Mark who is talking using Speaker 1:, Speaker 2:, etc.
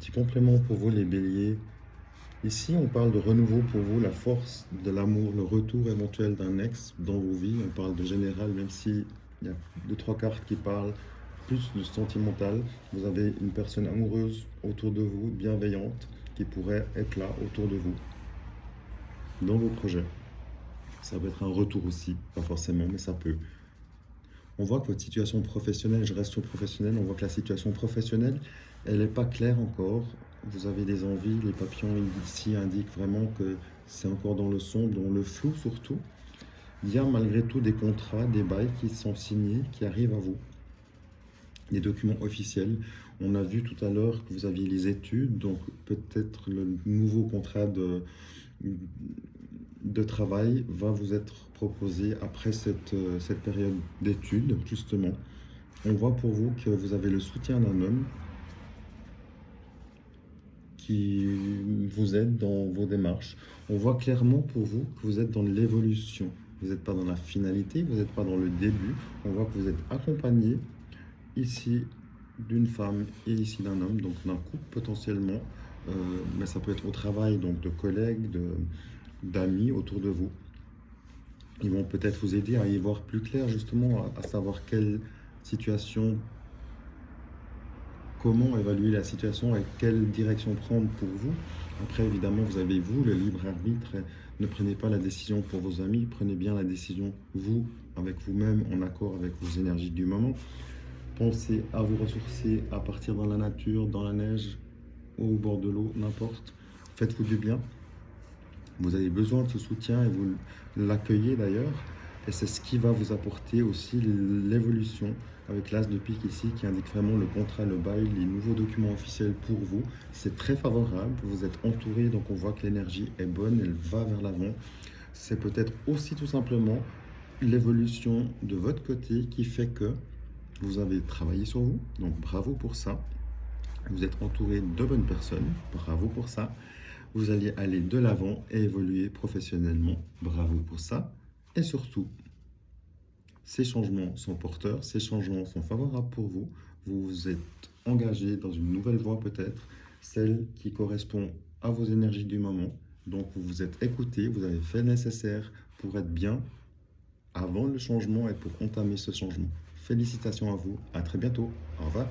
Speaker 1: petit complément pour vous les béliers. Ici, on parle de renouveau pour vous, la force de l'amour, le retour éventuel d'un ex dans vos vies. On parle de général, même si il y a deux, trois cartes qui parlent plus de sentimental. Vous avez une personne amoureuse autour de vous, bienveillante, qui pourrait être là autour de vous, dans vos projets. Ça peut être un retour aussi, pas forcément, mais ça peut. On voit que votre situation professionnelle, je reste sur professionnel, on voit que la situation professionnelle, elle n'est pas claire encore. Vous avez des envies, les papillons ici indiquent vraiment que c'est encore dans le sombre, dans le flou surtout. Il y a malgré tout des contrats, des bails qui sont signés, qui arrivent à vous, des documents officiels. On a vu tout à l'heure que vous aviez les études, donc peut-être le nouveau contrat de travail va vous être proposé après cette période d'études, justement. On voit pour vous que vous avez le soutien d'un homme qui vous aide dans vos démarches. On voit clairement pour vous que vous êtes dans l'évolution. Vous n'êtes pas dans la finalité, vous n'êtes pas dans le début. On voit que vous êtes accompagné ici d'une femme et ici d'un homme, donc d'un couple potentiellement. Mais ça peut être au travail, donc de collègues, d'amis autour de vous. Ils vont peut-être vous aider à y voir plus clair, justement, à savoir quelle situation, comment évaluer la situation et quelle direction prendre pour vous. Après, évidemment, vous avez vous, le libre arbitre. Ne prenez pas la décision pour vos amis, prenez bien la décision, vous, avec vous-même, en accord avec vos énergies du moment. Pensez à vous ressourcer, à partir dans la nature, dans la neige, au bord de l'eau, n'importe. Faites-vous du bien. Vous avez besoin de ce soutien et vous l'accueillez d'ailleurs. Et c'est ce qui va vous apporter aussi l'évolution avec l'As de pique ici qui indique vraiment le contrat, le bail, les nouveaux documents officiels pour vous. C'est très favorable, vous êtes entouré, donc on voit que l'énergie est bonne, elle va vers l'avant. C'est peut-être aussi tout simplement l'évolution de votre côté qui fait que vous avez travaillé sur vous, donc bravo pour ça. Vous êtes entouré de bonnes personnes, bravo pour ça. Vous allez aller de l'avant et évoluer professionnellement, bravo pour ça. Et surtout, ces changements sont porteurs, ces changements sont favorables pour vous. Vous vous êtes engagé dans une nouvelle voie peut-être, celle qui correspond à vos énergies du moment. Donc vous vous êtes écouté, vous avez fait le nécessaire pour être bien avant le changement et pour entamer ce changement. Félicitations à vous, à très bientôt, au revoir.